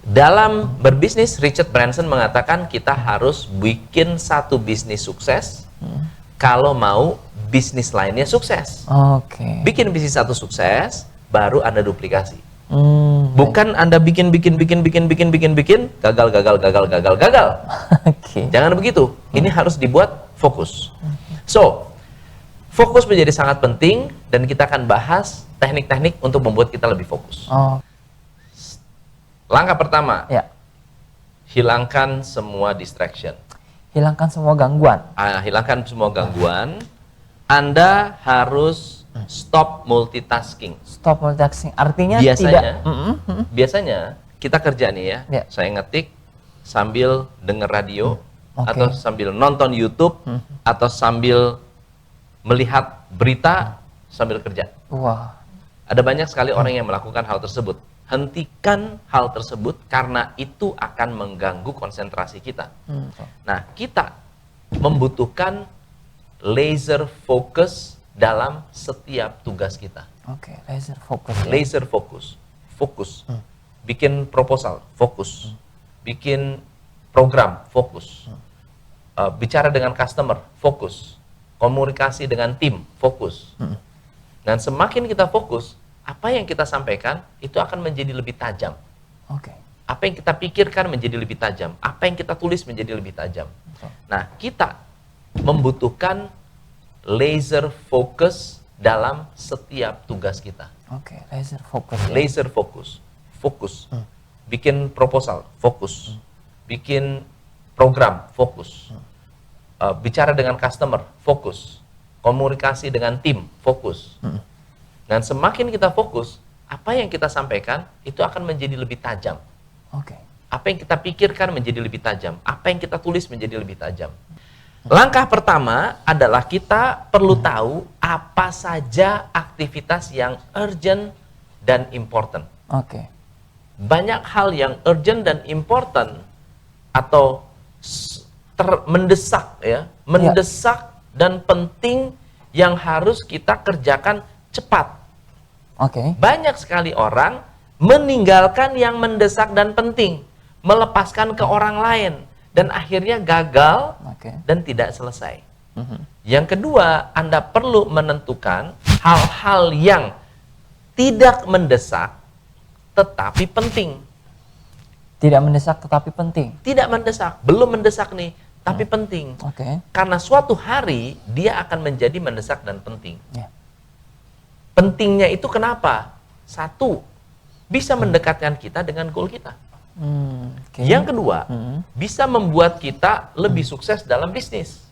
Dalam berbisnis, Richard Branson mengatakan kita harus bikin satu bisnis sukses kalau mau bisnis lainnya sukses. Bikin bisnis satu sukses, baru Anda duplikasi. Bukan Anda bikin, gagal. Jangan begitu. Ini harus dibuat fokus. So, fokus menjadi sangat penting dan kita akan bahas teknik-teknik untuk membuat kita lebih fokus. Langkah pertama, hilangkan semua distraction. Hilangkan semua gangguan. Hilangkan semua gangguan. Anda harus stop multitasking. Stop multitasking, artinya biasanya kita kerja nih ya. Saya ngetik sambil denger radio, atau sambil nonton YouTube, atau sambil melihat berita sambil kerja. Ada banyak sekali orang yang melakukan hal tersebut. Hentikan hal tersebut karena itu akan mengganggu konsentrasi kita. Nah, kita membutuhkan laser focus dalam setiap tugas kita. Laser focus. Fokus. Bikin proposal, fokus. Bikin program, fokus. Bicara dengan customer, fokus. Komunikasi dengan tim, fokus. Dan semakin kita fokus, apa yang kita sampaikan itu akan menjadi lebih tajam. Apa yang kita pikirkan menjadi lebih tajam. Apa yang kita tulis menjadi lebih tajam. Nah, kita membutuhkan laser focus dalam setiap tugas kita. Laser focus. Fokus. Bikin proposal, fokus. Bikin program, fokus. Bicara dengan customer, fokus. Komunikasi dengan tim, fokus. Dan semakin kita fokus, apa yang kita sampaikan itu akan menjadi lebih tajam. Apa yang kita pikirkan menjadi lebih tajam. Apa yang kita tulis menjadi lebih tajam. Langkah pertama adalah kita perlu tahu apa saja aktivitas yang urgent dan important. Banyak hal yang urgent dan important atau mendesak ya, mendesak dan penting yang harus kita kerjakan cepat. Banyak sekali orang meninggalkan yang mendesak dan penting, melepaskan ke orang lain, dan akhirnya gagal dan tidak selesai. Yang kedua, Anda perlu menentukan hal-hal yang tidak mendesak tetapi penting. Tidak mendesak tetapi penting. Tidak mendesak, belum mendesak nih, tapi penting. Karena suatu hari dia akan menjadi mendesak dan penting. Pentingnya itu kenapa? Satu, bisa mendekatkan kita dengan goal kita. Yang kedua, bisa membuat kita lebih sukses dalam bisnis.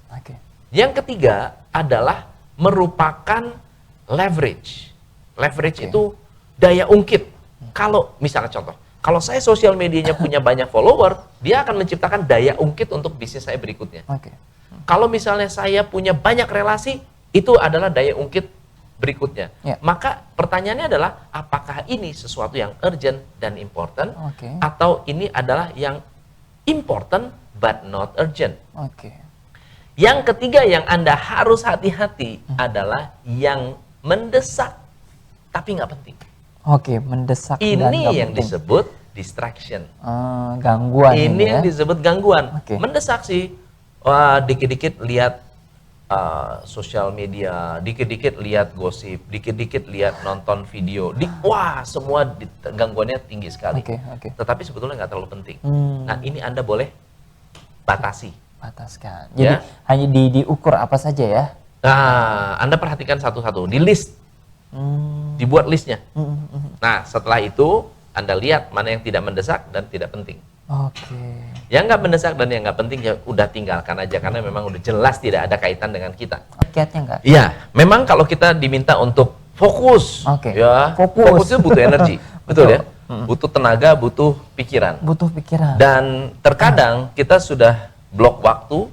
Yang ketiga adalah merupakan leverage. Leverage itu daya ungkit. Kalau misalnya contoh, kalau saya sosial medianya punya banyak follower, dia akan menciptakan daya ungkit untuk bisnis saya berikutnya. Kalau misalnya saya punya banyak relasi, itu adalah daya ungkit berikutnya. Maka pertanyaannya adalah, apakah ini sesuatu yang urgent dan important, atau ini adalah yang important but not urgent. Yang ketiga yang Anda harus hati-hati adalah yang mendesak tapi nggak penting. Mendesak ini dan nggak yang penting. disebut distraction. Gangguan. Ini yang disebut gangguan. Mendesak sih, dikit-dikit lihat sosial media, dikit-dikit lihat gosip, dikit-dikit lihat nonton video, semua gangguannya tinggi sekali. Tetapi sebetulnya nggak terlalu penting. Nah, ini Anda boleh bataskan. Jadi hanya diukur apa saja ya? Nah, Anda perhatikan satu-satu, di list, dibuat listnya. Nah, setelah itu Anda lihat mana yang tidak mendesak dan tidak penting. Yang nggak mendesak dan yang nggak penting ya udah tinggalkan aja, karena memang udah jelas tidak ada kaitan dengan kita. Kiatnya nggak? Iya, memang kalau kita diminta untuk fokus, fokus itu butuh energi, betul ya? Butuh tenaga, butuh pikiran. Dan terkadang kita sudah blok waktu,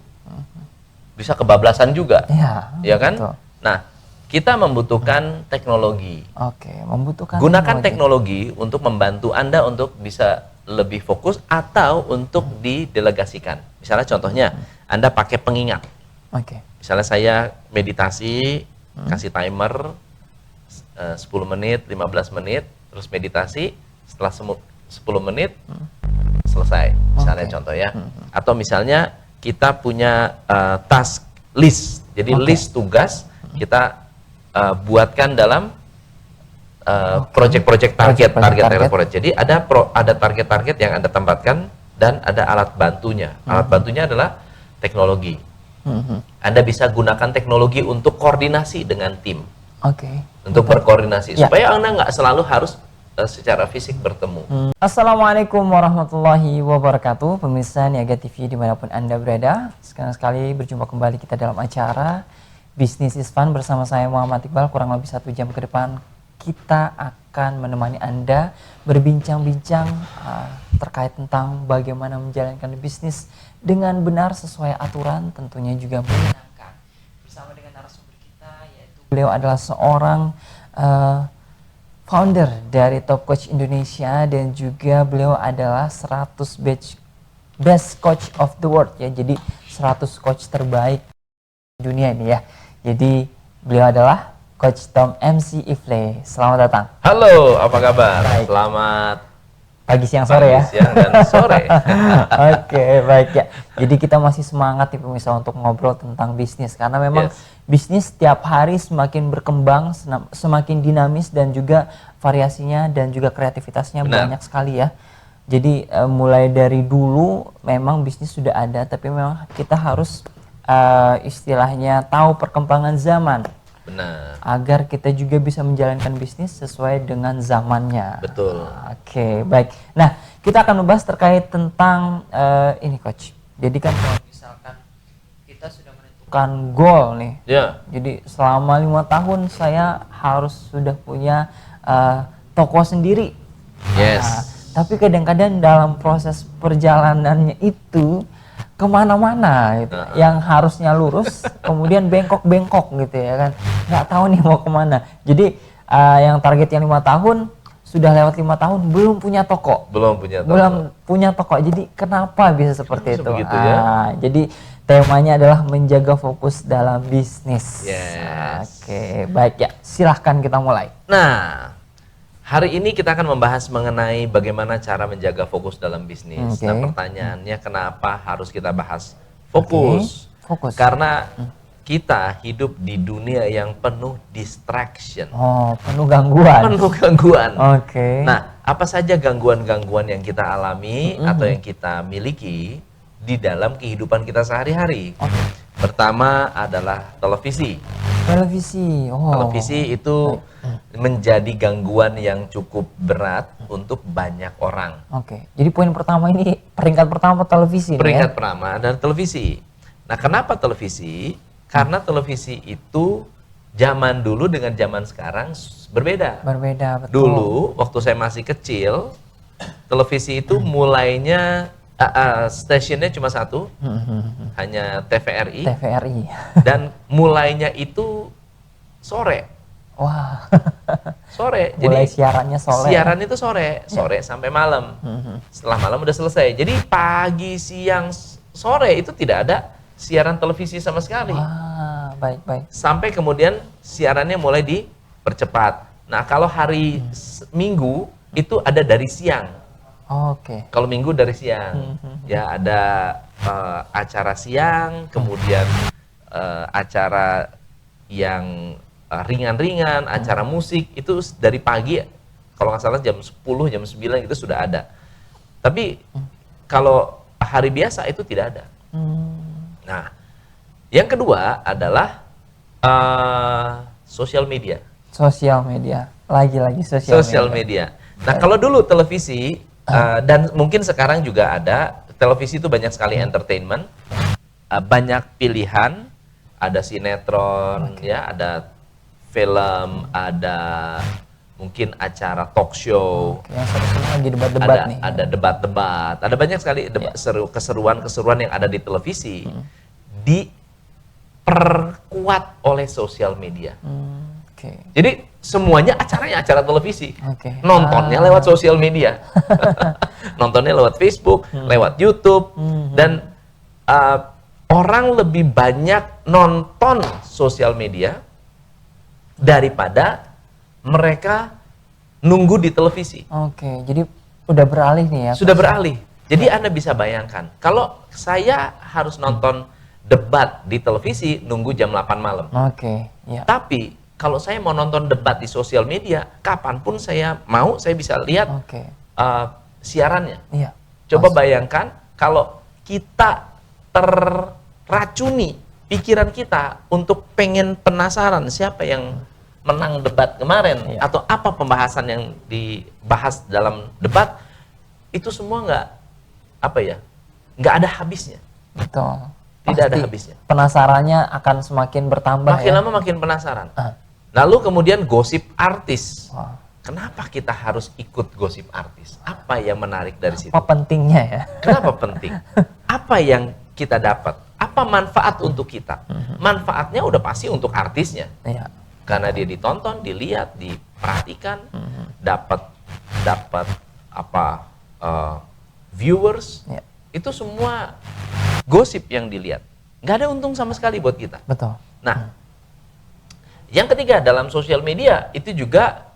bisa kebablasan juga, ya kan? Betul. Nah, kita membutuhkan teknologi. Membutuhkan Gunakan teknologi untuk membantu Anda untuk bisa lebih fokus atau untuk didelegasikan. Misalnya contohnya, Anda pakai pengingat. Misalnya saya meditasi, kasih timer 10 menit, 15 menit, terus meditasi, setelah 10 menit, selesai. Misalnya contoh ya. Atau misalnya kita punya task list. Jadi list tugas kita buatkan dalam project-project target. Jadi ada target-target yang Anda tempatkan dan ada alat bantunya. Alat bantunya adalah teknologi. Anda bisa gunakan teknologi untuk koordinasi dengan tim. Untuk berkoordinasi supaya Anda nggak selalu harus secara fisik bertemu. Assalamualaikum warahmatullahi wabarakatuh. Pemirsa Niaga TV dimanapun Anda berada, sekali berjumpa kembali kita dalam acara Business is Fun bersama saya Muhammad Iqbal. Kurang lebih 1 jam ke depan kita akan menemani Anda berbincang-bincang terkait tentang bagaimana menjalankan bisnis dengan benar sesuai aturan, tentunya juga menyenangkan. Bersama dengan narasumber kita, yaitu beliau adalah seorang founder dari Top Coach Indonesia dan juga beliau adalah 100 best coach of the world ya. Jadi 100 coach terbaik dunia ini ya. Jadi beliau adalah Coach Tom MC Ifle. Selamat datang. Halo, apa kabar? Baik. Selamat pagi, siang, sore ya. Siang dan sore. Oke, baik ya. Jadi kita masih semangat nih pemirsa untuk ngobrol tentang bisnis karena memang bisnis setiap hari semakin berkembang, semakin dinamis dan juga variasinya dan juga kreativitasnya banyak sekali ya. Jadi mulai dari dulu memang bisnis sudah ada, tapi memang kita harus istilahnya tahu perkembangan zaman. Benar. Agar kita juga bisa menjalankan bisnis sesuai dengan zamannya. Betul. Oke, baik. Nah, kita akan membahas terkait tentang ini Coach. Jadi kan kalau misalkan kita sudah menentukan goal nih. Jadi selama 5 tahun saya harus sudah punya toko sendiri. Tapi kadang-kadang dalam proses perjalanannya itu kemana-mana gitu. Yang harusnya lurus kemudian bengkok-bengkok gitu ya kan, nggak tahu nih mau kemana. Jadi yang targetnya 5 tahun sudah lewat 5 tahun belum punya toko. Belum punya toko. Jadi kenapa bisa seperti itu? Jadi temanya adalah menjaga fokus dalam bisnis. Oke, baik ya, silahkan kita mulai. Nah, hari ini kita akan membahas mengenai bagaimana cara menjaga fokus dalam bisnis. Nah, pertanyaannya kenapa harus kita bahas fokus? Karena kita hidup di dunia yang penuh distraction. Penuh gangguan. Nah, apa saja gangguan-gangguan yang kita alami atau yang kita miliki di dalam kehidupan kita sehari-hari? Pertama adalah televisi. Televisi itu menjadi gangguan yang cukup berat untuk banyak orang. Jadi poin pertama ini, peringkat pertama televisi. Peringkat pertama adalah televisi. Nah, kenapa televisi? Karena televisi itu zaman dulu dengan zaman sekarang berbeda. Betul. Dulu waktu saya masih kecil, televisi itu mulainya stasiunnya cuma satu, hanya TVRI. Dan mulainya itu sore. Sore. Mulai jadi siarannya sore. Siaran itu sore sampai malam. Setelah malam udah selesai. Jadi pagi, siang, sore itu tidak ada siaran televisi sama sekali. Baik. Sampai kemudian siarannya mulai dipercepat. Nah, kalau hari Minggu itu ada dari siang. Kalau Minggu dari siang, ya ada acara siang, kemudian acara yang ringan-ringan, acara musik itu dari pagi, kalau nggak salah jam 10, jam 9 itu sudah ada. Tapi kalau hari biasa itu tidak ada. Nah, yang kedua adalah sosial media. Lagi-lagi sosial media. Nah, kalau dulu televisi dan mungkin sekarang juga ada, televisi itu banyak sekali entertainment, banyak pilihan, ada sinetron, ya, ada film, ada mungkin acara talk show, yang lagi debat-debat nih. Ada debat-debat, ada banyak sekali keseruan-keseruan yang ada di televisi, diperkuat oleh sosial media. Jadi semuanya acaranya acara televisi, nontonnya lewat sosial media, nontonnya lewat Facebook, lewat YouTube, dan orang lebih banyak nonton sosial media daripada mereka nunggu di televisi. Jadi udah beralih nih ya. Sudah beralih. Jadi Anda bisa bayangkan, kalau saya harus nonton debat di televisi, nunggu jam 8 malam. Tapi kalau saya mau nonton debat di sosial media, kapanpun saya mau, saya bisa lihat siarannya. Coba bayangkan kalau kita terracuni pikiran kita untuk pengen penasaran siapa yang menang debat kemarin, atau apa pembahasan yang dibahas dalam debat, itu semua nggak ada habisnya. Betul. Tidak ada habisnya. Penasarannya akan semakin bertambah. Makin lama makin penasaran. Lalu kemudian gosip artis. Kenapa kita harus ikut gosip artis? Apa yang menarik dari situ? Apa pentingnya ya? Kenapa penting? Apa yang kita dapat? Apa manfaat untuk kita? Manfaatnya udah pasti untuk artisnya. Karena dia ditonton, dilihat, diperhatikan, dapat viewers, itu semua gosip yang dilihat. Nggak ada untung sama sekali buat kita. Betul. Nah, yang ketiga, dalam sosial media itu juga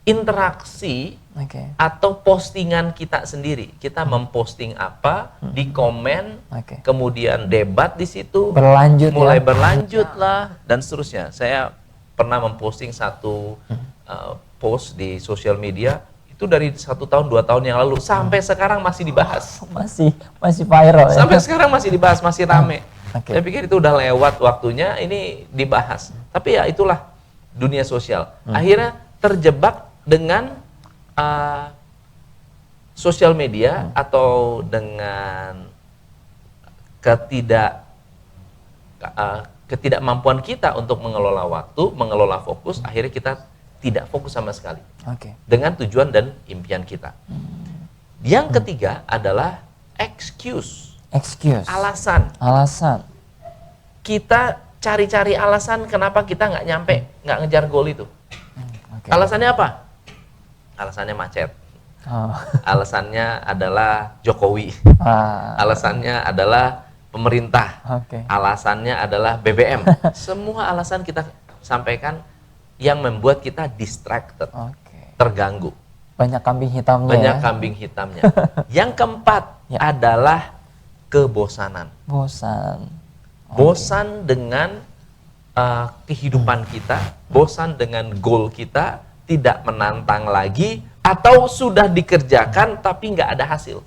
interaksi atau postingan kita sendiri. Kita memposting apa, di komen, kemudian debat di situ, mulai berlanjut lah, dan seterusnya. Saya pernah memposting satu post di sosial media, itu dari 1 tahun, 2 tahun yang lalu, sampai sekarang masih dibahas. Masih viral ya? Sampai sekarang masih dibahas, masih rame. Saya pikir itu udah lewat waktunya, ini dibahas. Tapi ya itulah dunia sosial. Akhirnya terjebak dengan sosial media atau dengan ketidakmampuan kita untuk mengelola waktu, mengelola fokus, akhirnya kita tidak fokus sama sekali dengan tujuan dan impian kita. Yang ketiga adalah excuse. Alasan. Kita cari-cari alasan kenapa kita nggak nyampe, nggak ngejar goal itu. Alasannya apa? Alasannya macet. Alasannya adalah Jokowi. Alasannya adalah pemerintah. Alasannya adalah BBM. Semua alasan kita sampaikan yang membuat kita distracted, terganggu. Banyak kambing hitamnya. Kambing hitamnya. Yang keempat adalah kebosanan. Bosan dengan kehidupan kita, bosan dengan goal kita, tidak menantang lagi, atau sudah dikerjakan tapi nggak ada hasil.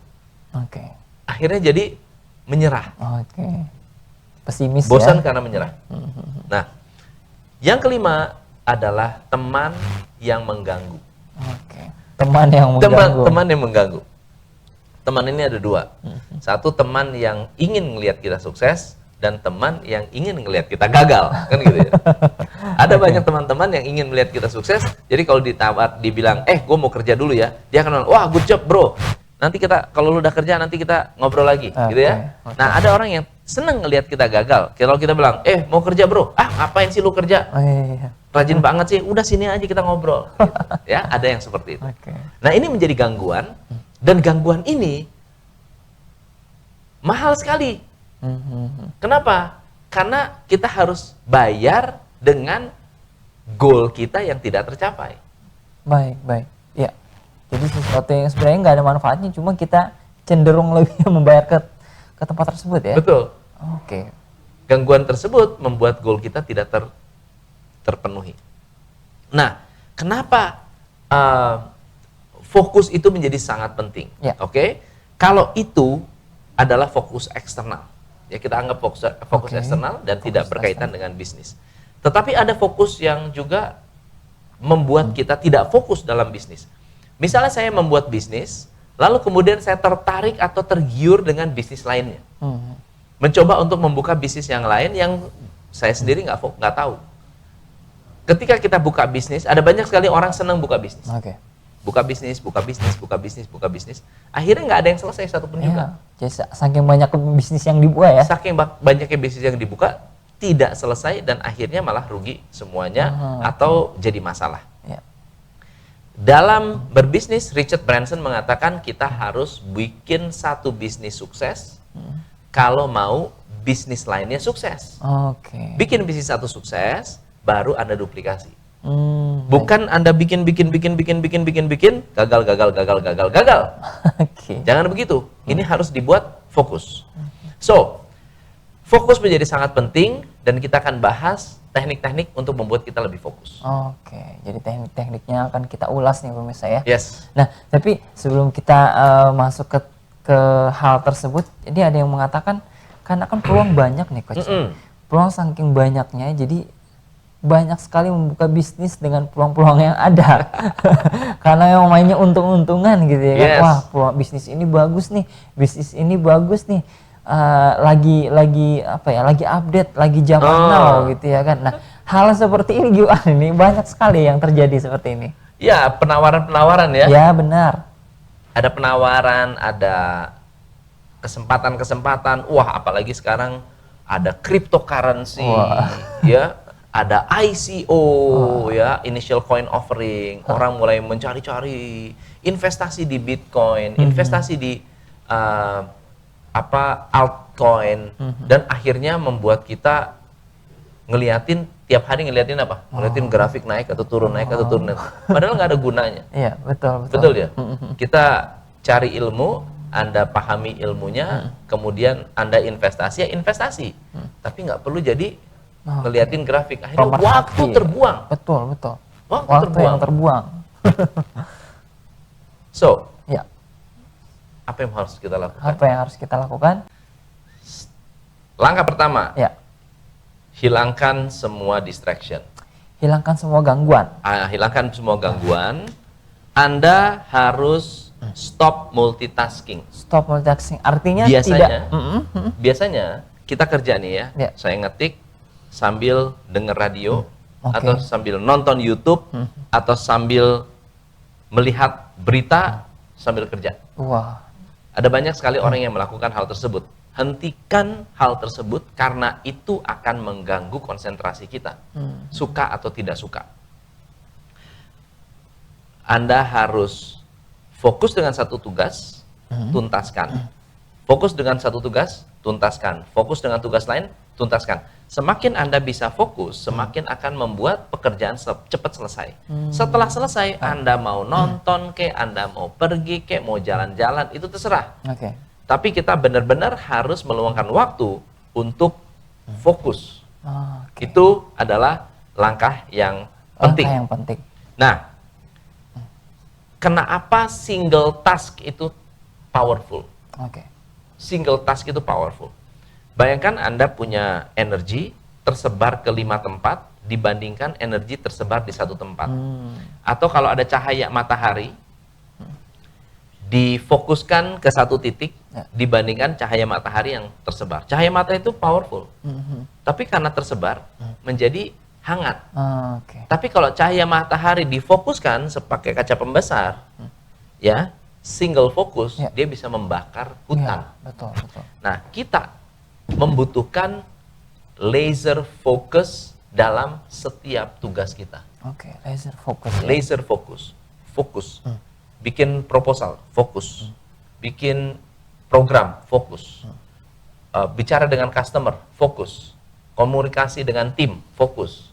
Akhirnya jadi menyerah. Pesimis. Bosan karena menyerah. Nah, yang kelima adalah teman yang mengganggu. Teman yang mengganggu. Teman ini ada 2. Satu, teman yang ingin melihat kita sukses, dan teman yang ingin melihat kita gagal, kan gitu ya. Ada banyak teman-teman yang ingin melihat kita sukses. Jadi kalau dibilang, gue mau kerja dulu ya, dia akan bilang, wah good job bro. Nanti kalau lu udah kerja, nanti kita ngobrol lagi, gitu ya. Nah, ada orang yang seneng ngelihat kita gagal. Kalau kita bilang, mau kerja bro, ngapain sih lu kerja? Rajin banget sih, udah sini aja kita ngobrol. Gitu. Ya, ada yang seperti itu. Nah, ini menjadi gangguan, dan gangguan ini mahal sekali. Kenapa? Karena kita harus bayar dengan goal kita yang tidak tercapai. Baik. Ya. Jadi sesuatu yang sebenarnya nggak ada manfaatnya, cuma kita cenderung lebih membayar ke tempat tersebut ya. Betul. Gangguan tersebut membuat goal kita tidak terpenuhi. Nah, kenapa fokus itu menjadi sangat penting? Kalau itu adalah fokus eksternal, ya kita anggap fokus eksternal dan tidak berkaitan dengan bisnis. Tetapi ada fokus yang juga membuat kita tidak fokus dalam bisnis. Misalnya saya membuat bisnis, lalu kemudian saya tertarik atau tergiur dengan bisnis lainnya. Mencoba untuk membuka bisnis yang lain yang saya sendiri nggak tahu. Ketika kita buka bisnis, ada banyak sekali orang senang buka bisnis. Buka bisnis. Akhirnya nggak ada yang selesai satupun juga. Saking banyak bisnis yang dibuka ya. Saking banyaknya bisnis yang dibuka, tidak selesai dan akhirnya malah rugi semuanya atau jadi masalah. Dalam berbisnis, Richard Branson mengatakan kita harus bikin satu bisnis sukses kalau mau bisnis lainnya sukses. Bikin bisnis satu sukses, baru Anda duplikasi. Bukan Anda bikin, gagal. Oke. Jangan begitu. Ini harus dibuat fokus. So, fokus menjadi sangat penting dan kita akan bahas teknik-teknik untuk membuat kita lebih fokus. Oke, jadi teknik-tekniknya akan kita ulas nih pemirsa ya. Yes. Nah, tapi sebelum kita masuk ke hal tersebut, jadi ada yang mengatakan karena kan peluang banyak nih coach. Peluang saking banyaknya, jadi banyak sekali membuka bisnis dengan peluang-peluang yang ada. Karena yang mainnya untung-untungan gitu ya kan. Yes. Wah, peluang bisnis ini bagus nih, bisnis ini bagus nih. Lagi update, lagi zaman now gitu ya kan. Nah, hal seperti ini gimana nih? Banyak sekali yang terjadi seperti ini. Ya, penawaran-penawaran ya. Ya, benar. Ada penawaran, ada kesempatan-kesempatan. Wah, apalagi sekarang ada cryptocurrency, ya, ada ICO, ya, initial coin offering. Orang mulai mencari-cari investasi di Bitcoin, investasi di altcoin, dan akhirnya membuat kita tiap hari ngeliatin apa? Ngeliatin grafik naik atau turun, Padahal nggak ada gunanya. Iya, betul. Betul ya? Kita cari ilmu, Anda pahami ilmunya, kemudian Anda investasi, tapi nggak perlu jadi ngeliatin grafik. Akhirnya waktu terbuang. Betul. Waktu yang terbuang. So, ya. apa yang harus kita lakukan? Apa yang harus kita lakukan? Langkah pertama, ya, hilangkan semua distraction. Hilangkan semua gangguan. Hilangkan semua gangguan. Anda harus stop multitasking. Stop multitasking. Artinya biasanya kita kerja nih ya. Saya ngetik sambil denger radio, atau sambil nonton YouTube, atau sambil melihat berita sambil kerja. Wah. Ada banyak sekali orang yang melakukan hal tersebut. Hentikan hal tersebut karena itu akan mengganggu konsentrasi kita. Suka atau tidak suka. Anda harus fokus dengan satu tugas, tuntaskan. Fokus dengan satu tugas, tuntaskan. Fokus dengan tugas lain, tuntaskan. Semakin Anda bisa fokus, semakin akan membuat pekerjaan cepat selesai. Setelah selesai, Anda mau nonton kek, Anda mau pergi kek, mau jalan-jalan, itu terserah. Tapi kita benar-benar harus meluangkan waktu untuk fokus. Itu adalah langkah yang penting. Nah, kenapa single task itu powerful? Single task itu powerful. Bayangkan Anda punya energi tersebar ke 5 tempat dibandingkan energi tersebar di satu tempat. Atau kalau ada cahaya matahari, difokuskan ke satu titik dibandingkan cahaya matahari yang tersebar. Cahaya matahari itu powerful, tapi karena tersebar menjadi hangat. Tapi kalau cahaya matahari difokuskan sebagai kaca pembesar, ya, single fokus, dia bisa membakar hutan. Betul. Nah, kita membutuhkan laser focus dalam setiap tugas kita. Laser fokus. Bikin proposal, fokus. Bikin program, fokus. Bicara dengan customer, fokus. Komunikasi dengan tim, fokus.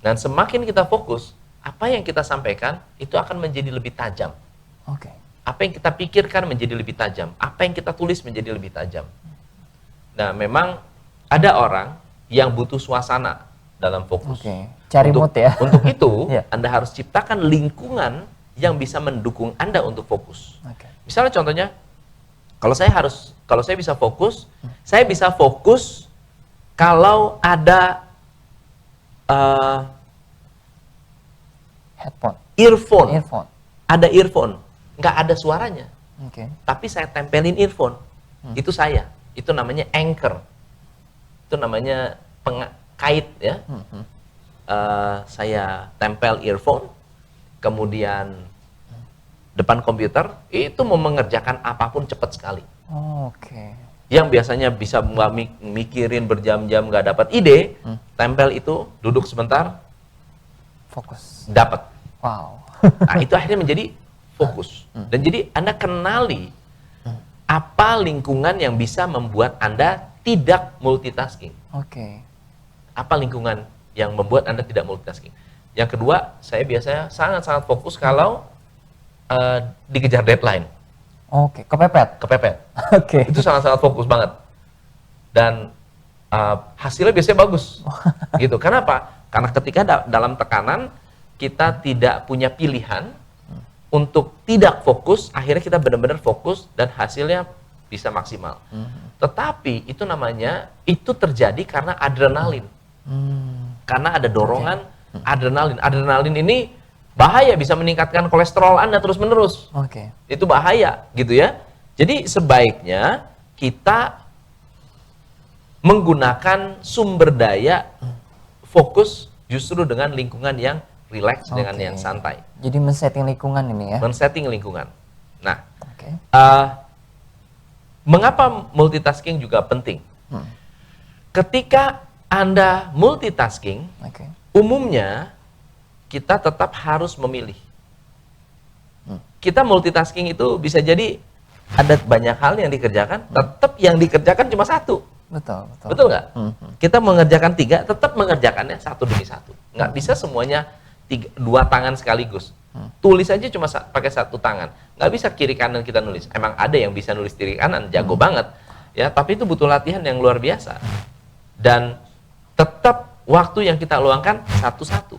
Dan semakin kita fokus, apa yang kita sampaikan itu akan menjadi lebih tajam. Apa yang kita pikirkan menjadi lebih tajam. Apa yang kita tulis menjadi lebih tajam. Nah, memang ada orang yang butuh suasana dalam fokus. Cari mood ya. Untuk itu, Anda harus ciptakan lingkungan yang bisa mendukung Anda untuk fokus. Misalnya contohnya, kalau saya bisa fokus kalau ada earphone. Ada earphone, nggak ada suaranya. Tapi saya tempelin earphone. Itu saya. Itu namanya anchor. Itu namanya pengkait ya. Saya tempel earphone, kemudian depan komputer, itu mau mengerjakan apapun cepat sekali. Yang biasanya bisa mikirin berjam-jam nggak dapat ide, tempel itu, duduk sebentar, fokus, dapat. Nah, itu akhirnya menjadi fokus. Dan jadi Anda kenali apa lingkungan yang bisa membuat Anda tidak multitasking. Apa lingkungan yang membuat Anda tidak multitasking? Yang kedua, saya biasanya sangat-sangat fokus kalau dikejar deadline. Oke, kepepet. Oke. Itu sangat-sangat fokus banget. Dan hasilnya biasanya bagus. Gitu. Kenapa? Karena ketika dalam tekanan, kita tidak punya pilihan untuk tidak fokus, akhirnya kita benar-benar fokus dan hasilnya bisa maksimal. Tetapi itu namanya, itu terjadi karena adrenalin. Karena ada dorongan adrenalin. Adrenalin ini bahaya, bisa meningkatkan kolesterol Anda terus-menerus. Itu bahaya, gitu ya. Jadi sebaiknya kita menggunakan sumber daya fokus justru dengan lingkungan yang rileks, dengan yang santai. Jadi men-setting lingkungan ini ya? Men-setting lingkungan. Nah, mengapa multitasking juga penting? Ketika Anda multitasking, umumnya kita tetap harus memilih. Kita multitasking itu bisa jadi ada banyak hal yang dikerjakan, tetap yang dikerjakan cuma satu. Betul nggak? Kita mengerjakan 3, tetap mengerjakannya 1 demi 1. Nggak bisa semuanya 2 tangan sekaligus. Tulis aja cuma pakai 1 tangan. Nggak bisa kiri kanan kita nulis. Emang ada yang bisa nulis kiri kanan, jago banget. Ya, tapi itu butuh latihan yang luar biasa. Dan tetap waktu yang kita luangkan satu-satu.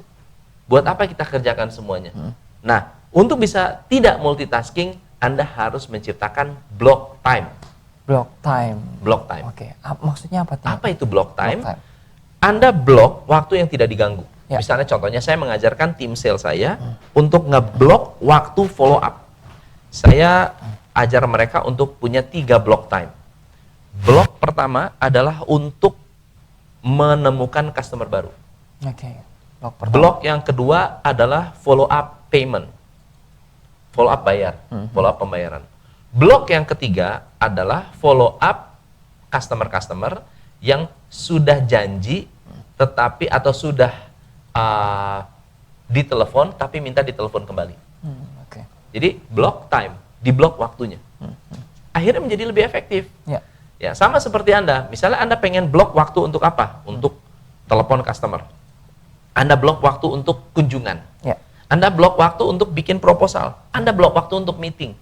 Buat apa kita kerjakan semuanya? Nah, untuk bisa tidak multitasking, Anda harus menciptakan block time. Block time. Maksudnya apa? Apa itu block time? Anda block waktu yang tidak diganggu. Misalnya contohnya saya mengajarkan tim sales saya untuk ngeblok waktu follow up. Saya ajar mereka untuk punya 3 block time. Blok pertama adalah untuk menemukan customer baru. Blok yang kedua adalah follow up payment. Follow up bayar, follow up pembayaran. Blok yang ketiga adalah follow up customer-customer yang sudah janji tetapi atau sudah ditelepon tapi minta ditelepon kembali. Jadi block time, di blok waktunya. Akhirnya menjadi lebih efektif. Ya, sama seperti Anda. Misalnya Anda pengen blok waktu untuk apa? Untuk telepon customer. Anda blok waktu untuk kunjungan. Anda blok waktu untuk bikin proposal. Anda blok waktu untuk meeting.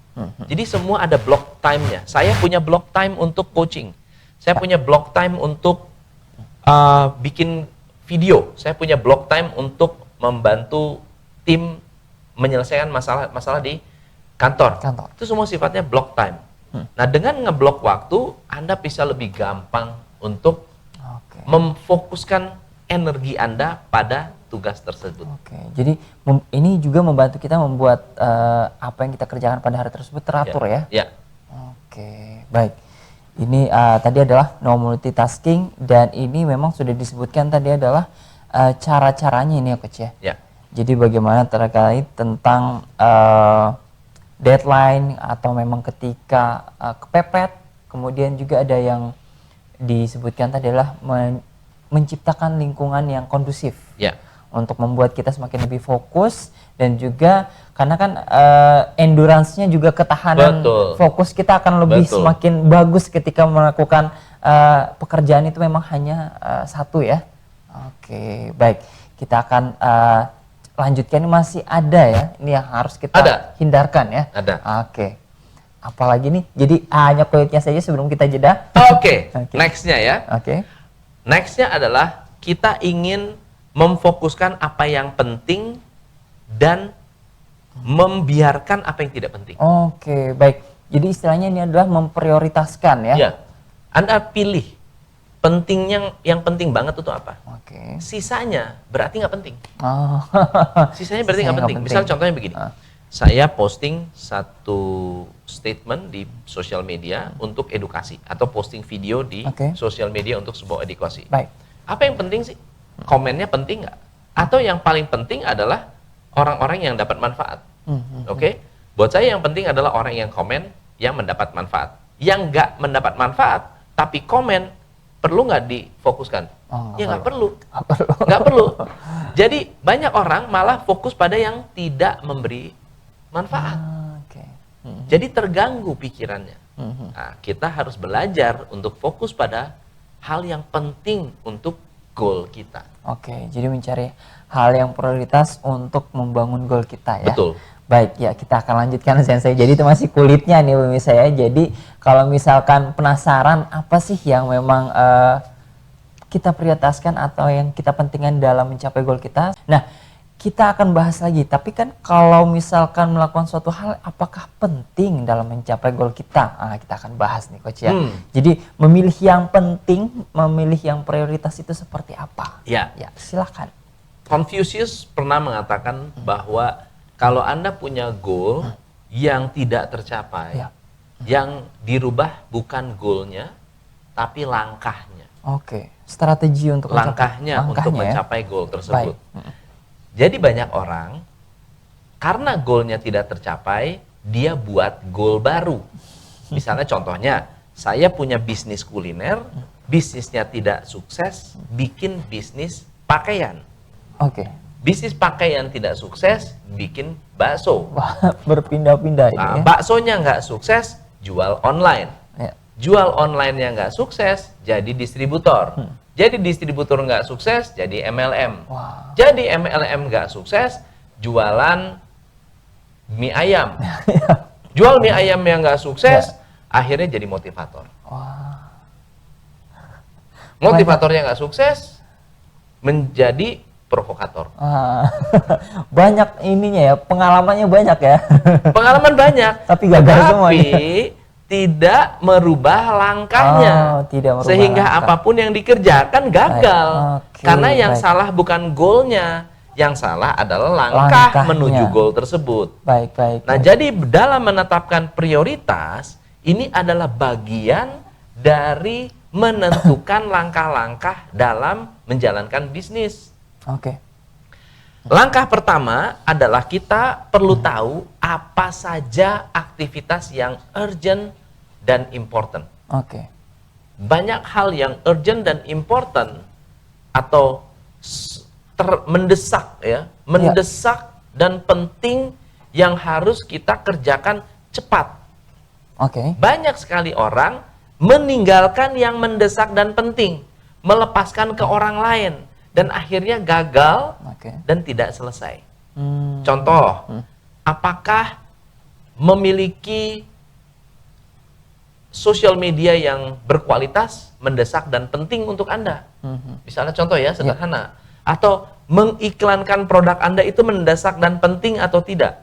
Jadi semua ada block time-nya. Saya punya block time untuk coaching. Saya punya block time untuk bikin video. Saya punya block time untuk membantu tim menyelesaikan masalah di kantor. Itu semua sifatnya block time. Nah, dengan ngeblok waktu, Anda bisa lebih gampang untuk memfokuskan energi Anda pada tugas tersebut. Jadi ini juga membantu kita membuat apa yang kita kerjakan pada hari tersebut teratur ya? Baik. Ini tadi adalah no multitasking dan ini memang sudah disebutkan tadi adalah cara-caranya ini ya Coach ya? Jadi bagaimana terkait tentang deadline atau memang ketika kepepet, kemudian juga ada yang disebutkan tadi adalah menciptakan lingkungan yang kondusif untuk membuat kita semakin lebih fokus dan juga karena kan endurance-nya juga ketahanan fokus kita akan lebih semakin bagus ketika melakukan pekerjaan itu memang hanya satu ya. Baik, kita akan lanjutkan, ini masih ada ya, ini yang harus kita hindarkan ya. Apalagi nih, jadi hanya poinnya saja sebelum kita jeda. Nextnya ya. Nextnya adalah kita ingin memfokuskan apa yang penting dan membiarkan apa yang tidak penting. Baik. Jadi istilahnya ini adalah memprioritaskan ya. Anda pilih pentingnya, yang penting banget itu apa. Sisanya berarti nggak penting. Sisanya berarti nggak penting. Misal contohnya begini. Saya posting satu statement di sosial media untuk edukasi atau posting video di sosial media untuk sebuah edukasi. Apa yang penting sih? Komennya penting nggak? Atau yang paling penting adalah orang-orang yang dapat manfaat. Buat saya yang penting adalah orang yang komen yang mendapat manfaat. Yang nggak mendapat manfaat tapi komen, perlu nggak difokuskan? Nggak perlu. Nggak perlu. Jadi banyak orang malah fokus pada yang tidak memberi manfaat. Jadi terganggu pikirannya. Nah, kita harus belajar untuk fokus pada hal yang penting untuk goal kita. Oke, jadi mencari hal yang prioritas untuk membangun goal kita ya. Betul. Baik, ya kita akan lanjutkan Sensei. Jadi itu masih kulitnya nih pemirsa ya. Jadi kalau misalkan penasaran apa sih yang memang kita prioritaskan atau yang kita pentingkan dalam mencapai goal kita. Nah, kita akan bahas lagi. Tapi kan kalau misalkan melakukan suatu hal, apakah penting dalam mencapai goal kita? Nah, kita akan bahas nih Coach ya. Jadi memilih yang penting, memilih yang prioritas itu seperti apa? Ya, silakan. Confucius pernah mengatakan bahwa kalau Anda punya goal yang tidak tercapai, yang dirubah bukan goalnya, tapi langkahnya. Oke, strategi untuk langkahnya untuk mencapai goal tersebut. Jadi banyak orang, karena goalnya tidak tercapai, dia buat goal baru. Misalnya contohnya, saya punya bisnis kuliner, bisnisnya tidak sukses, bikin bisnis pakaian. Oke. Bisnis pakaian tidak sukses, bikin bakso. Berpindah-pindah ini ya. Baksonya nggak sukses, jual online. Jual online-nya nggak sukses, jadi distributor. Jadi distributor nggak sukses, jadi MLM. Jadi MLM nggak sukses, jualan mie ayam. Jual mie ayam yang nggak sukses, akhirnya jadi motivator. Motivatornya nggak sukses, menjadi provokator. Banyak ininya ya, pengalamannya banyak ya. Pengalaman banyak. Tapi gagal semua. Tidak merubah langkahnya. Tidak merubah sehingga langkah. Apapun yang dikerjakan gagal. Karena yang salah bukan goalnya. Yang salah adalah langkah menuju goal tersebut. Nah, jadi dalam menetapkan prioritas, ini adalah bagian dari menentukan langkah-langkah dalam menjalankan bisnis. Langkah pertama adalah kita perlu tahu apa saja aktivitas yang urgent dan important. Banyak hal yang urgent dan important atau mendesak ya, mendesak dan penting yang harus kita kerjakan cepat. Banyak sekali orang meninggalkan yang mendesak dan penting, melepaskan ke orang lain. Dan akhirnya gagal dan tidak selesai. Contoh, apakah memiliki sosial media yang berkualitas, mendesak dan penting untuk Anda? Misalnya contoh ya, sederhana. Atau mengiklankan produk Anda itu mendesak dan penting atau tidak?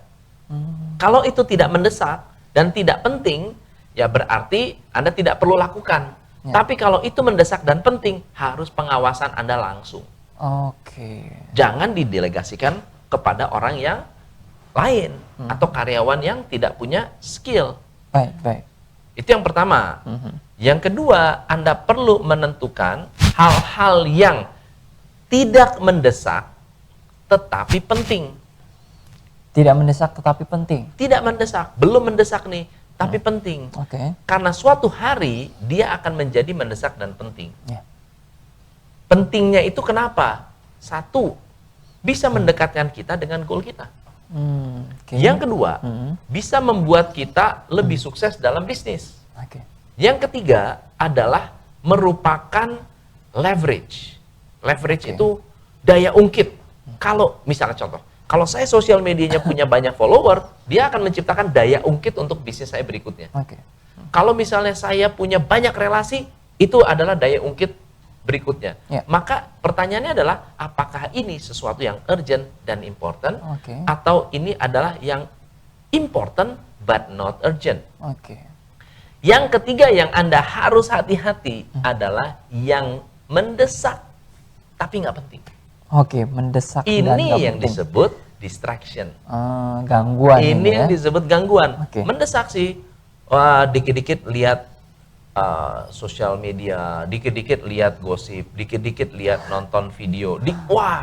Kalau itu tidak mendesak dan tidak penting, ya berarti Anda tidak perlu lakukan. Tapi kalau itu mendesak dan penting, harus pengawasan Anda langsung. Jangan didelegasikan kepada orang yang lain atau karyawan yang tidak punya skill. Itu yang pertama. Yang kedua, Anda perlu menentukan hal-hal yang tidak mendesak tetapi penting. Tidak mendesak tetapi penting. Tidak mendesak, belum mendesak nih, tapi penting. Karena suatu hari dia akan menjadi mendesak dan penting. Pentingnya itu kenapa? Satu, bisa mendekatkan kita dengan goal kita. Yang kedua, bisa membuat kita lebih sukses dalam bisnis. Yang ketiga adalah merupakan leverage. Leverage itu daya ungkit. Kalau misalnya contoh, kalau saya sosial medianya punya banyak follower, dia akan menciptakan daya ungkit untuk bisnis saya berikutnya. Kalau misalnya saya punya banyak relasi, itu adalah daya ungkit berikutnya. Maka pertanyaannya adalah, apakah ini sesuatu yang urgent dan important, atau ini adalah yang important but not urgent. Yang ketiga yang Anda harus hati-hati adalah yang mendesak tapi nggak penting. Mendesak ini dan nggak yang penting. Disebut distraction. Gangguan. Ini yang disebut gangguan. Mendesak sih, dikit-dikit lihat sosial media, dikit-dikit lihat gosip, dikit-dikit lihat nonton video,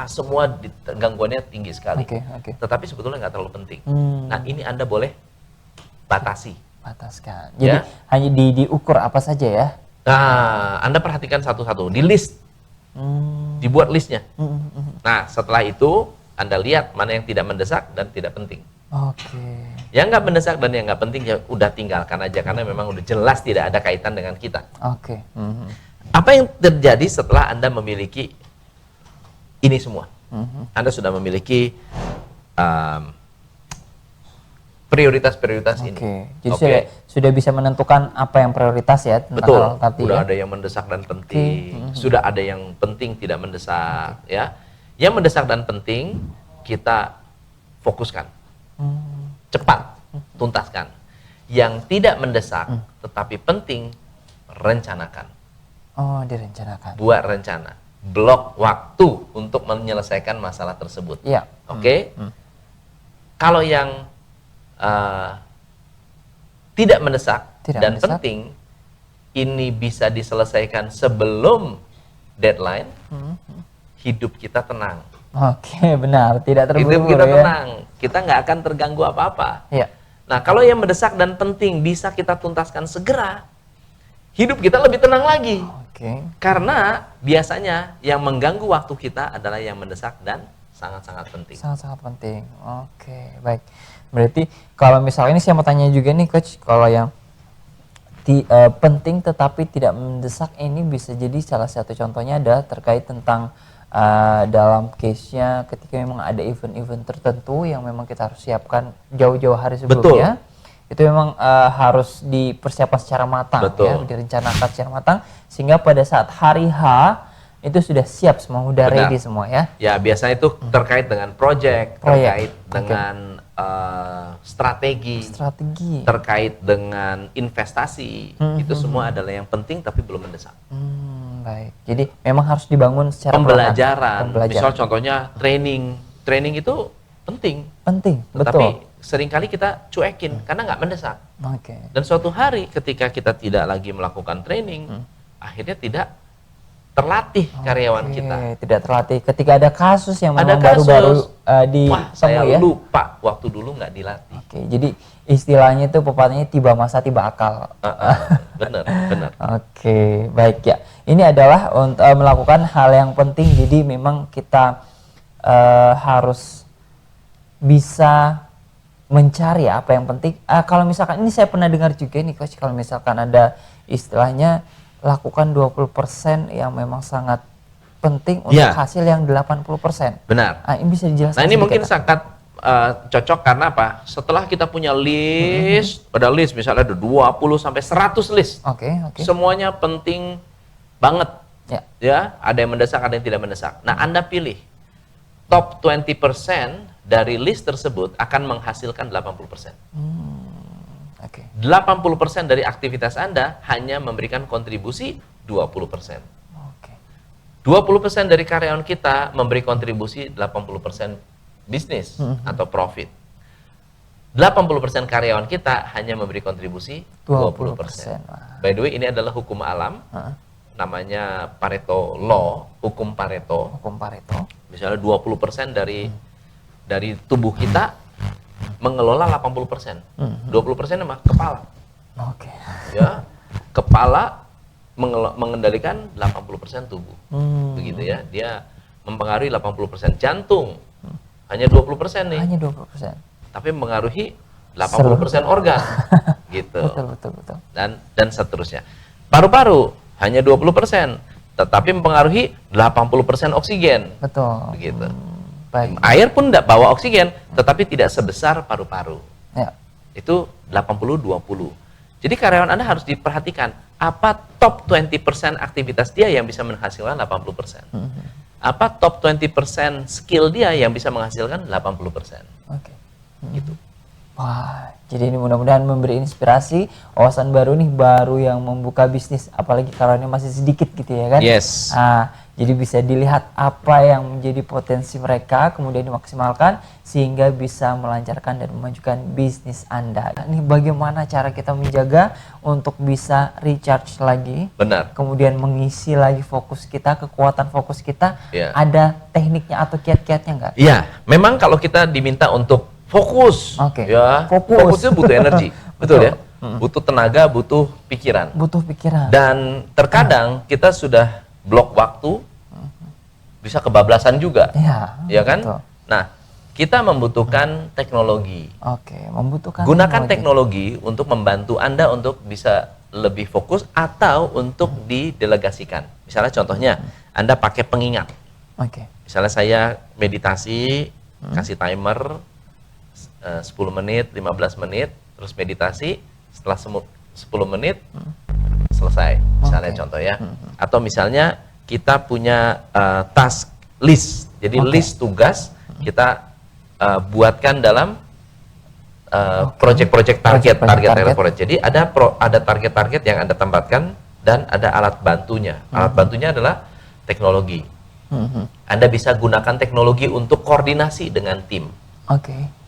semua gangguannya tinggi sekali. Tetapi sebetulnya nggak terlalu penting. Nah, ini Anda boleh bataskan. Jadi hanya diukur apa saja ya? Nah, Anda perhatikan satu-satu, di list, dibuat listnya. Nah, setelah itu Anda lihat mana yang tidak mendesak dan tidak penting. Yang nggak mendesak dan yang nggak penting ya udah tinggalkan aja, karena memang udah jelas tidak ada kaitan dengan kita. Apa yang terjadi setelah Anda memiliki ini semua. Anda sudah memiliki prioritas-prioritas ini. Jadi sudah bisa menentukan apa yang prioritas ya tentang betul. Hal tadi. Sudah ya? ada yang mendesak dan penting, sudah ada yang penting tidak mendesak, ya. Yang mendesak dan penting kita fokuskan, cepat tuntaskan. Yang tidak mendesak tetapi penting rencanakan. Oh, direncanakan. Buat rencana, blok waktu untuk menyelesaikan masalah tersebut. Iya. Oke. Kalau yang tidak mendesak dan penting, ini bisa diselesaikan sebelum deadline, hidup kita tenang. Oke, benar. Tidak terburu-buru. Hidup kita tenang, kita nggak akan terganggu apa-apa. Iya. Nah, kalau yang mendesak dan penting bisa kita tuntaskan segera, hidup kita lebih tenang lagi. Oke. Karena biasanya yang mengganggu waktu kita adalah yang mendesak dan sangat-sangat penting. Sangat-sangat penting. Oke, baik. Berarti kalau misalnya ini saya mau tanya juga nih Coach, kalau yang penting tetapi tidak mendesak ini bisa jadi salah satu contohnya adalah terkait tentang dalam case-nya ketika memang ada event-event tertentu yang memang kita harus siapkan jauh-jauh hari sebelumnya. Betul. Itu memang harus dipersiapkan secara matang. Betul. Ya, direncanakan secara matang sehingga pada saat hari H itu sudah siap semua, udah ready semua ya. Ya, biasanya itu terkait dengan project. Terkait dengan strategi, terkait dengan investasi, itu semua adalah yang penting tapi belum mendesak. Baik, jadi memang harus dibangun secara pembelajaran. Misal contohnya training itu penting, betul. Tapi seringkali kita cuekin karena nggak mendesak. Dan suatu hari ketika kita tidak lagi melakukan training, akhirnya tidak terlatih karyawan kita. Tidak terlatih. Ketika ada kasus yang memang baru-baru saya lupa waktu dulu nggak dilatih. Jadi istilahnya itu pepatahnya tiba masa tiba akal. Benar. Baik ya. Ini adalah untuk melakukan hal yang penting. Jadi memang kita harus bisa mencari apa yang penting. Kalau misalkan ini saya pernah dengar juga nih Coach, kalau misalkan ada istilahnya lakukan 20% yang memang sangat penting untuk hasil yang 80%. Benar. Ini bisa dijelaskan. Nah, ini mungkin sangat cocok karena apa? Setelah kita punya list, ada list misalnya ada 20 sampai 100 list. Semuanya penting banget. Ya, ada yang mendesak, ada yang tidak mendesak. Nah, Anda pilih top 20% dari list tersebut akan menghasilkan 80%. 80% dari aktivitas Anda hanya memberikan kontribusi 20%. 20% dari karyawan kita memberi kontribusi 80% bisnis atau profit. 80% karyawan kita hanya memberi kontribusi 20%. By the way, ini adalah hukum alam. Namanya Pareto Law, hukum Pareto. Misalnya 20% dari tubuh kita mengelola 80%. 20% sama kepala. Ya, kepala mengendalikan 80% tubuh. Begitu ya. Dia mempengaruhi 80% jantung. Hanya 20% nih. Hanya 20%. Tapi mempengaruhi 80% organ. Gitu. Betul. Dan seterusnya. Paru-paru hanya 20%, tetapi mempengaruhi 80% oksigen. Betul. Begitu. Air pun tidak bawa oksigen, tetapi tidak sebesar paru-paru. Itu 80-20. Jadi karyawan Anda harus diperhatikan, apa top 20% aktivitas dia yang bisa menghasilkan 80%. Apa top 20% skill dia yang bisa menghasilkan 80%. Gitu. Wah, jadi ini mudah-mudahan memberi inspirasi, wawasan baru nih, baru yang membuka bisnis, apalagi karyawannya masih sedikit gitu ya kan. Yes. Jadi bisa dilihat apa yang menjadi potensi mereka, kemudian dimaksimalkan sehingga bisa melancarkan dan memajukan bisnis Anda. Ini bagaimana cara kita menjaga untuk bisa recharge lagi. Benar. Kemudian mengisi lagi fokus kita, kekuatan fokus kita. Ada tekniknya atau kiat-kiatnya nggak? Iya, memang kalau kita diminta untuk fokus, fokusnya butuh energi, betul ya? Butuh tenaga, butuh pikiran. Dan terkadang kita sudah blok waktu, bisa kebablasan juga, ya kan? Betul. Nah, kita membutuhkan teknologi. Gunakan teknologi untuk membantu Anda untuk bisa lebih fokus atau untuk didelegasikan. Misalnya contohnya, Anda pakai pengingat. Misalnya saya meditasi, kasih timer 10 menit, 15 menit, terus meditasi, setelah 10 menit selesai, misalnya contoh ya. Atau misalnya kita punya task list, jadi list tugas kita buatkan dalam project-project target. Jadi ada target-target yang Anda tempatkan dan ada alat bantunya. Alat bantunya adalah teknologi. Anda bisa gunakan teknologi untuk koordinasi dengan tim.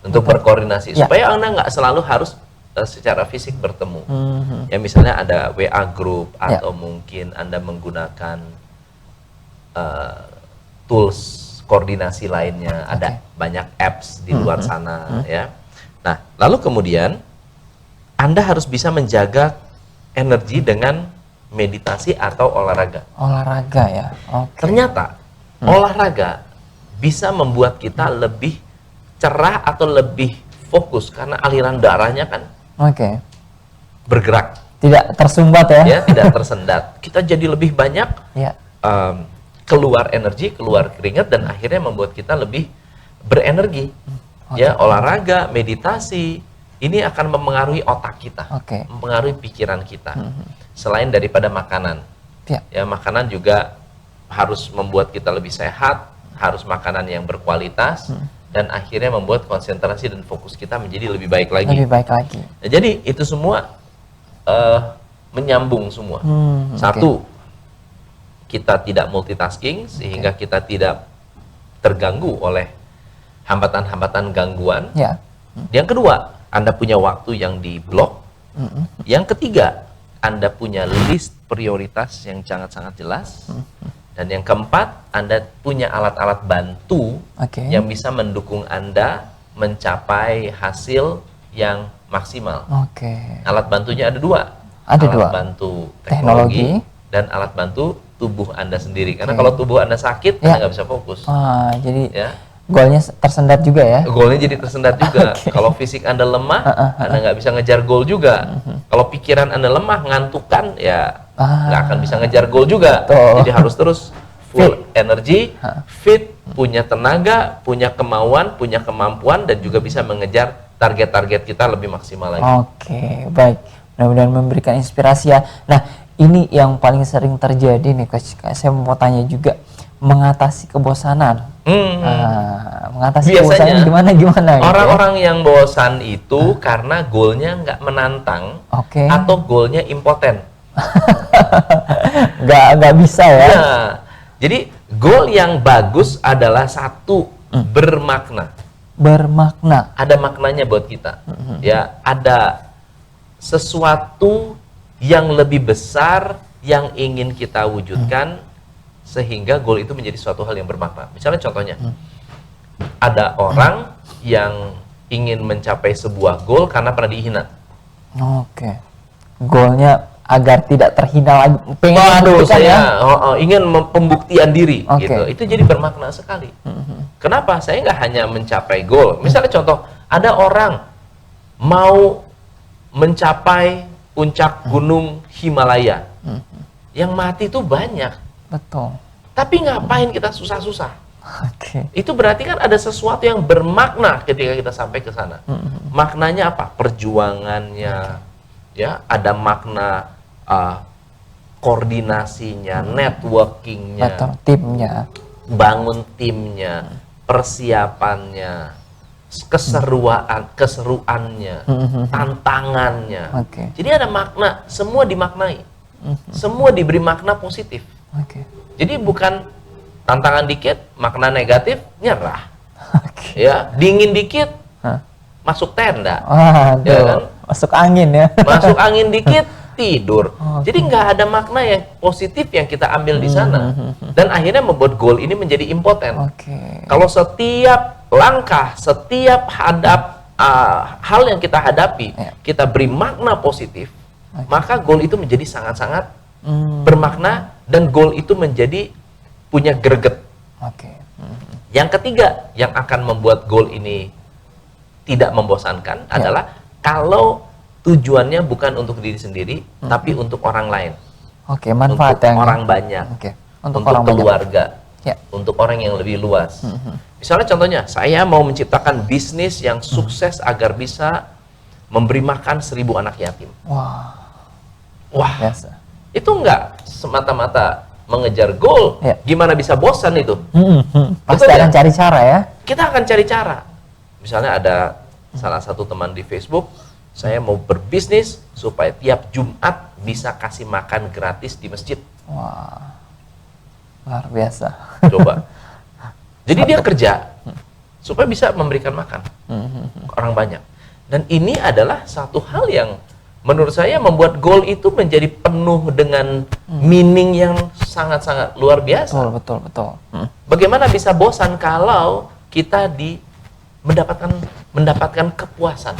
Untuk berkoordinasi supaya Anda nggak selalu harus secara fisik bertemu. Ya misalnya ada WA group atau mungkin Anda menggunakan tools koordinasi lainnya. Ada banyak apps di luar sana ya. Nah, lalu kemudian Anda harus bisa menjaga energi dengan meditasi atau olahraga. Olahraga ya. Ternyata olahraga bisa membuat kita lebih cerah atau lebih fokus karena aliran darahnya kan bergerak. Tidak tersumbat ya. Ya, tidak tersendat. Kita jadi lebih banyak keluar energi, keluar keringat dan akhirnya membuat kita lebih berenergi. Ya, olahraga, meditasi, ini akan mempengaruhi otak kita, mempengaruhi pikiran kita. Selain daripada makanan, ya makanan juga harus membuat kita lebih sehat, harus makanan yang berkualitas, dan akhirnya membuat konsentrasi dan fokus kita menjadi lebih baik lagi. Nah, jadi itu semua menyambung semua. Satu, kita tidak multitasking sehingga kita tidak terganggu oleh hambatan-hambatan gangguan. Yang kedua, Anda punya waktu yang diblok. Yang ketiga, Anda punya list prioritas yang sangat-sangat jelas. Dan yang keempat, Anda punya alat-alat bantu yang bisa mendukung Anda mencapai hasil yang maksimal. Alat bantunya ada dua. Alat bantu teknologi dan alat bantu tubuh Anda sendiri. Karena kalau tubuh Anda sakit, Anda nggak bisa fokus. Jadi golnya tersendat juga ya? Golnya jadi tersendat juga. Kalau fisik Anda lemah, Anda nggak bisa ngejar gol juga. Kalau pikiran Anda lemah, ngantukan, ya nggak akan bisa ngejar gol juga. Jadi harus terus full energi, fit, punya tenaga, punya kemauan, punya kemampuan, dan juga bisa mengejar target-target kita lebih maksimal lagi. Baik. Mudah-mudahan memberikan inspirasi ya. Nah, ini yang paling sering terjadi nih, Coach. Saya mau tanya juga, mengatasi kebosanan. Mengatasi kebosanan gimana orang-orang yang bosan itu karena golnya nggak menantang atau golnya impoten. nggak bisa ya. Jadi gol yang bagus adalah satu, bermakna. Ada maknanya buat kita. Ya, ada sesuatu yang lebih besar yang ingin kita wujudkan sehingga goal itu menjadi suatu hal yang bermakna. Misalnya contohnya, ada orang yang ingin mencapai sebuah goal karena pernah dihina. Goalnya agar tidak terhina lagi. Ingin pembuktian diri. Gitu. Itu jadi bermakna sekali. Kenapa? Saya nggak hanya mencapai goal. Misalnya contoh, ada orang mau mencapai puncak gunung Himalaya. Yang mati itu banyak. Tapi ngapain kita susah-susah? Itu berarti kan ada sesuatu yang bermakna ketika kita sampai ke sana. Maknanya apa? Perjuangannya, ya, ada makna koordinasinya, networkingnya, timnya, bangun timnya, persiapannya, keseruannya, tantangannya. Jadi ada makna, semua dimaknai, semua diberi makna positif. Jadi bukan tantangan dikit, makna negatif, nyerah. Ya, dingin dikit, masuk tenda. Ya kan? Masuk angin ya. Masuk angin dikit, tidur. Jadi nggak ada makna yang positif yang kita ambil di sana. Dan akhirnya membuat goal ini menjadi impoten. Kalau setiap langkah, setiap hal yang kita hadapi, kita beri makna positif, maka goal itu menjadi sangat-sangat bermakna, dan goal itu menjadi punya greget. Yang ketiga yang akan membuat goal ini tidak membosankan adalah kalau tujuannya bukan untuk diri sendiri, tapi untuk orang lain. Manfaat untuk orang banyak, untuk orang keluarga, untuk orang yang lebih luas. Misalnya contohnya, saya mau menciptakan bisnis yang sukses agar bisa memberi makan 1.000 anak yatim. Wah, biasa. Itu enggak semata-mata mengejar goal. Gimana bisa bosan itu? Pasti akan cari cara ya. Kita akan cari cara. Misalnya ada salah satu teman di Facebook, saya mau berbisnis supaya tiap Jumat bisa kasih makan gratis di masjid. Wah, luar biasa. Coba. Jadi dia kerja supaya bisa memberikan makan orang banyak. Dan ini adalah satu hal yang menurut saya membuat goal itu menjadi penuh dengan meaning yang sangat-sangat luar biasa. Betul. Bagaimana bisa bosan kalau kita mendapatkan kepuasan.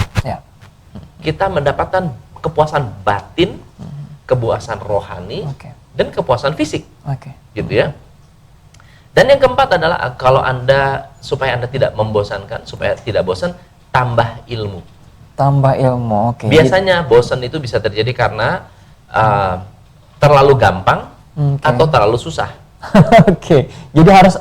Kita mendapatkan kepuasan batin, kepuasan rohani, dan kepuasan fisik. Gitu ya. Dan yang keempat adalah kalau supaya Anda tidak membosankan, supaya tidak bosan, tambah ilmu. Biasanya bosan itu bisa terjadi karena terlalu gampang atau terlalu susah. Jadi harus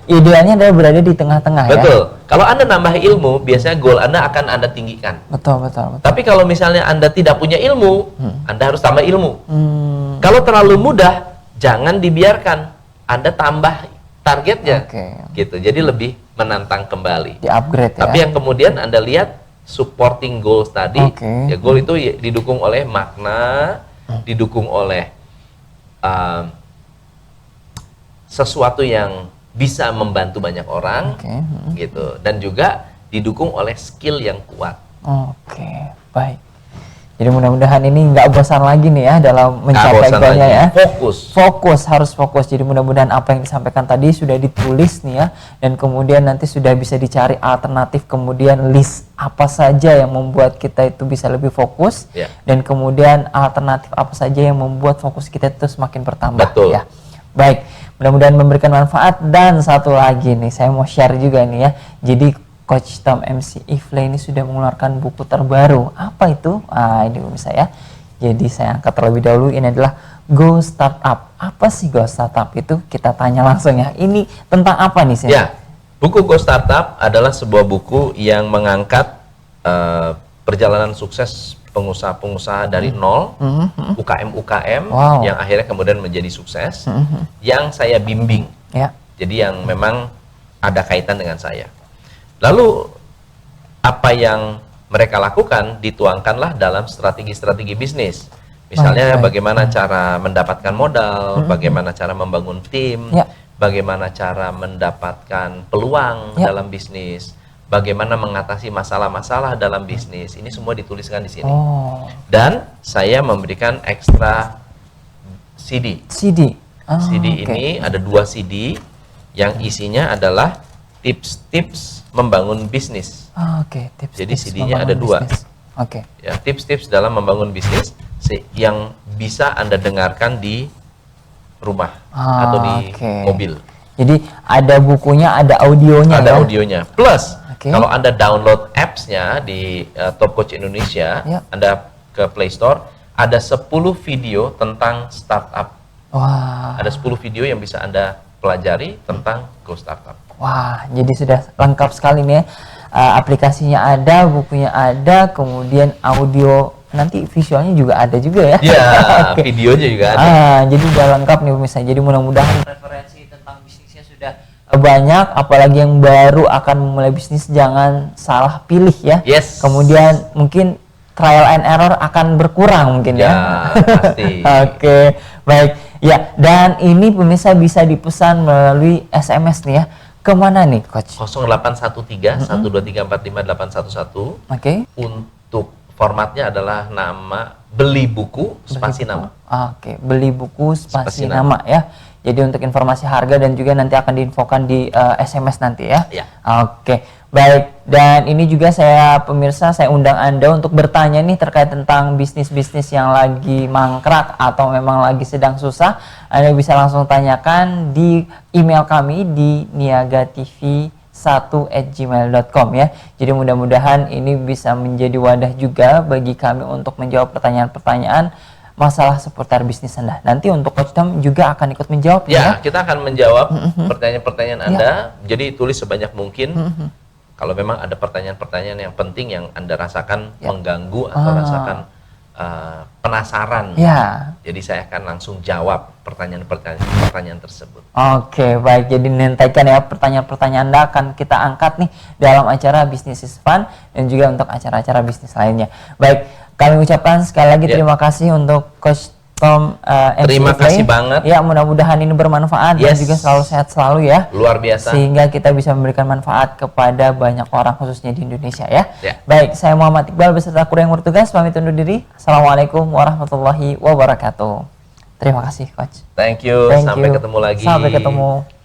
idealnya adalah berada di tengah-tengah. Betul. Kalau Anda nambah ilmu, biasanya goal Anda akan Anda tinggikan. Betul. Tapi kalau misalnya Anda tidak punya ilmu, Anda harus tambah ilmu. Kalau terlalu mudah, jangan dibiarkan. Anda tambah targetnya. Gitu. Jadi lebih menantang kembali. Di-upgrade ya. Tapi yang kemudian Anda lihat supporting goals tadi, ya goal itu didukung oleh makna, didukung oleh sesuatu yang bisa membantu banyak orang, gitu, dan juga didukung oleh skill yang kuat. Baik. Jadi mudah-mudahan ini nggak bosan lagi nih ya dalam mencapai goalnya ya. Harus fokus. Jadi mudah-mudahan apa yang disampaikan tadi sudah ditulis nih ya, dan kemudian nanti sudah bisa dicari alternatif, kemudian list apa saja yang membuat kita itu bisa lebih fokus, dan kemudian alternatif apa saja yang membuat fokus kita itu semakin bertambah. Ya. Baik, mudah-mudahan memberikan manfaat. Dan satu lagi nih, saya mau share juga nih ya. Jadi Coach Tom MC Ifle ini sudah mengeluarkan buku terbaru. Apa itu? Ini saya. Jadi saya angkat terlebih dahulu. Ini adalah Go Startup. Apa sih Go Startup itu? Kita tanya langsung ya. Ini tentang apa nih sih? Ya, buku Go Startup adalah sebuah buku yang mengangkat perjalanan sukses pengusaha-pengusaha dari nol, UKM-UKM yang akhirnya kemudian menjadi sukses, yang saya bimbing. Jadi yang memang ada kaitan dengan saya. Lalu apa yang mereka lakukan dituangkanlah dalam strategi-strategi bisnis. Misalnya bagaimana cara mendapatkan modal, bagaimana cara membangun tim, bagaimana cara mendapatkan peluang dalam bisnis, bagaimana mengatasi masalah-masalah dalam bisnis. Ini semua dituliskan di sini. Dan saya memberikan ekstra CD. CD ini ada 2 CD yang isinya adalah tips-tips membangun bisnis. Jadi CD-nya ada 2. Ya, tips-tips dalam membangun bisnis yang bisa Anda dengarkan di rumah atau di mobil. Jadi ada bukunya, ada audionya. Ada audionya. Plus kalau Anda download apps-nya di Top Coach Indonesia, Anda ke Play Store, ada 10 video tentang startup. Ada 10 video yang bisa Anda pelajari tentang Go Startup. Jadi sudah lengkap sekali nih ya. Aplikasinya ada, bukunya ada, kemudian audio, nanti visualnya juga ada juga ya. Videonya juga ada. Jadi udah lengkap nih pemirsa. Jadi mudah-mudahan referensi tentang bisnisnya sudah banyak, apalagi yang baru akan memulai bisnis jangan salah pilih ya. Kemudian mungkin trial and error akan berkurang mungkin ya. Pasti. Baik. Ya, dan ini pemirsa bisa dipesan melalui SMS nih ya. Kemana nih Coach? 0813-12345-811. Untuk formatnya adalah nama, beli buku spasi nama. Beli buku spasi nama ya. Jadi untuk informasi harga dan juga nanti akan diinfokan di SMS nanti ya. Baik, dan ini juga pemirsa saya undang Anda untuk bertanya nih terkait tentang bisnis-bisnis yang lagi mangkrak atau memang lagi sedang susah. Anda bisa langsung tanyakan di email kami di niagatv1@gmail.com ya. Jadi mudah-mudahan ini bisa menjadi wadah juga bagi kami untuk menjawab pertanyaan-pertanyaan masalah seputar bisnis Anda. Nanti untuk Coach Tom juga akan ikut menjawab ya. Kita akan menjawab pertanyaan-pertanyaan Anda. Jadi tulis sebanyak mungkin. Kalau memang ada pertanyaan-pertanyaan yang penting yang Anda rasakan mengganggu atau rasakan penasaran, jadi saya akan langsung jawab pertanyaan tersebut. Oke, baik. Jadi nantikan ya pertanyaan-pertanyaan Anda akan kita angkat nih dalam acara Business is Fun dan juga untuk acara-acara bisnis lainnya. Baik, kami ucapkan sekali lagi terima kasih untuk Coach Tom. Terima kasih banget. Ya, mudah-mudahan ini bermanfaat dan juga selalu sehat selalu ya. Luar biasa. Sehingga kita bisa memberikan manfaat kepada banyak orang khususnya di Indonesia ya. Baik, saya Muhammad Iqbal beserta kru yang bertugas pamit undur diri. Assalamualaikum warahmatullahi wabarakatuh. Terima kasih Coach. Thank you. Sampai ketemu lagi. Sampai ketemu.